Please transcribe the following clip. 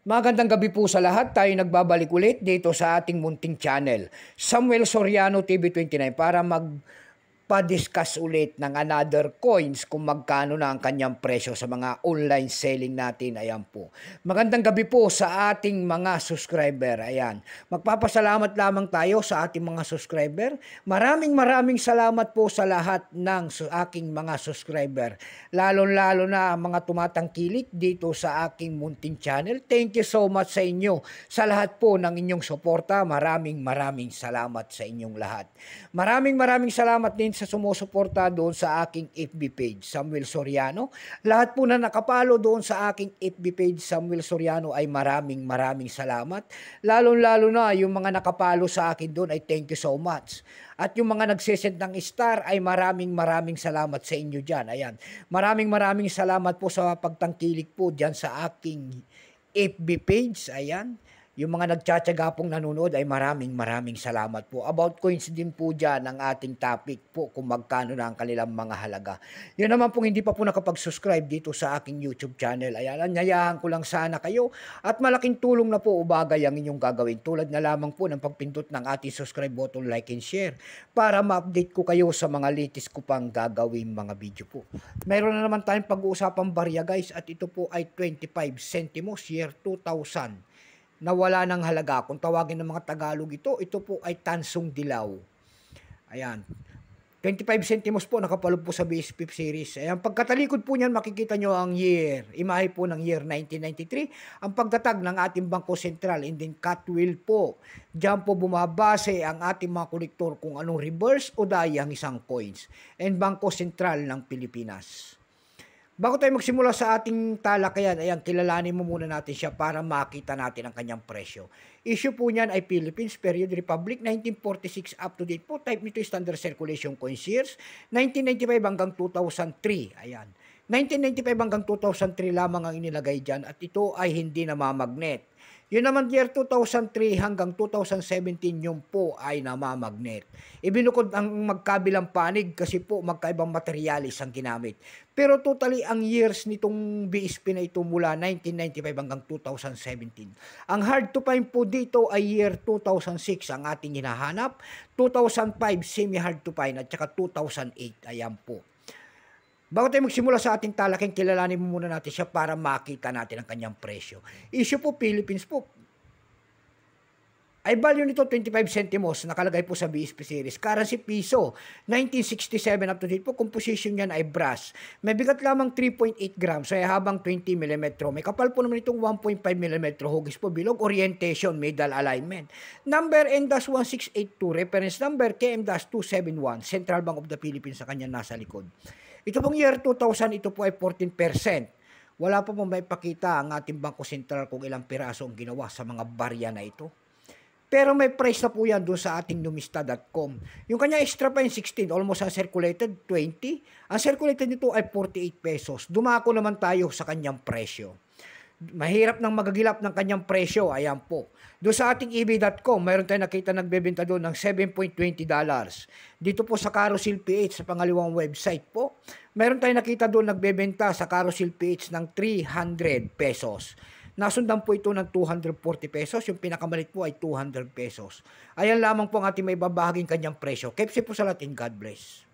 Magandang gabi po sa lahat. Tayo nagbabalik ulit dito sa ating munting channel, Samuel Soriano TV29, para magpa-discuss ulit ng another coins kung magkano na ang kanyang presyo sa mga online selling natin. Ayan po. Magandang gabi po sa ating mga subscriber. Ayan. Magpapasalamat lamang tayo sa ating mga subscriber. Maraming salamat po sa lahat ng aking mga subscriber. Lalo-lalo na mga tumatangkilik dito sa aking munting channel. Thank you so much sa inyo. Sa lahat po ng inyong suporta, maraming salamat sa inyong lahat. Maraming salamat din sa sumusuporta doon sa aking FB page, Samuel Soriano. Lahat po na nakapalo doon sa aking FB page, Samuel Soriano, ay maraming salamat. Lalo-lalo na yung mga nakapalo sa akin doon ay thank you so much. At yung mga nagsesend ng star ay maraming salamat sa inyo dyan. Ayan. Maraming salamat po sa pagtangkilik po dyan sa aking FB page. Ayan. Yung mga nagtsatsaga pong nanonood ay maraming salamat po. About coins din po dyan ang ating topic po kung magkano na ang kanilang mga halaga. Yun naman pong hindi pa po nakapag-subscribe dito sa aking YouTube channel. Ayan, anyayahan ko lang sana kayo at malaking tulong na po ubagay ang inyong gagawin. Tulad na lamang po ng pagpindot ng ating subscribe button, like and share para ma-update ko kayo sa mga latest ko pang gagawin mga video po. Mayroon na naman tayong pag-uusapang barya guys at ito po ay 25 centimos year 2000. Na wala ng halaga. Kung tawagin ng mga Tagalog ito po ay tansong dilaw. Ayan. 25 centimos po, nakapaloob po sa BSP series. Ayan, pagkatalikod po niyan, makikita nyo ang year. Imahe po ng year 1993. Ang pagtatag ng ating Bangko Sentral and then Catwheel po. Diyan po bumabase ang ating mga kolektor kung anong reverse o dayang isang coins. And Bangko Sentral ng Pilipinas. Bago tayo magsimula sa ating talakayan, ayan, kilalanin mo muna natin siya para makita natin ang kanyang presyo. Issue po niyan ay Philippines, Period Republic, 1946 up to date po. Type nito Standard Circulation Coins years, 1995 hanggang 2003. Ayan. 1995 hanggang 2003 lamang ang inilagay dyan at ito ay hindi namamagnet. Yun naman year 2003 hanggang 2017 yung po ay namamagnet. Ibinukod ang magkabilang panig kasi po magkaibang materialis ang ginamit. Pero totally ang years nitong BSP na ito mula 1995 hanggang 2017. Ang hard to find po dito ay year 2006 ang ating hinahanap, 2005 semi-hard to find at saka 2008. Ayan po. Bago tayo magsimula sa ating talaking, kilalanin mo muna natin siya para makita natin ang kanyang presyo. Issue po, Philippines po. Ay value nito 25 centimos, nakalagay po sa BSP series. Currency piso, 1967 up to date po. Composition niyan ay brass. May bigat lamang 3.8 grams, ay habang 20 mm. May kapal po naman itong 1.5 mm. Hugis po bilog, orientation, middle alignment. Number N-1682, reference number KM-271, Central Bank of the Philippines sa kanya nasa likod. Ito pong year 2000, ito po ay 14%. Wala po may pakita ang ating Bangko Sentral kung ilang piraso ang ginawa sa mga barya na ito. Pero may price na po yan doon sa ating numista.com. Yung kanya extra pa yung 16, almost uncirculated 20. Ang circulated nito ay 48 pesos. Dumako naman tayo sa kanyang presyo. Mahirap nang magagilap ng kanyang presyo. Ayan po. Doon sa ating ebay.com, mayroon tayong nakita nagbebenta doon ng $7.20. Dito po sa Carousel PH, sa pangalawang website po, mayroon tayong nakita doon nagbebenta sa Carousel PH ng 300 pesos. Nasundan po ito ng 240 pesos. Yung pinakamalit po ay 200 pesos. Ayan lamang po ang ating may babahaging kanyang presyo. Keep safe po sa lahat and God bless.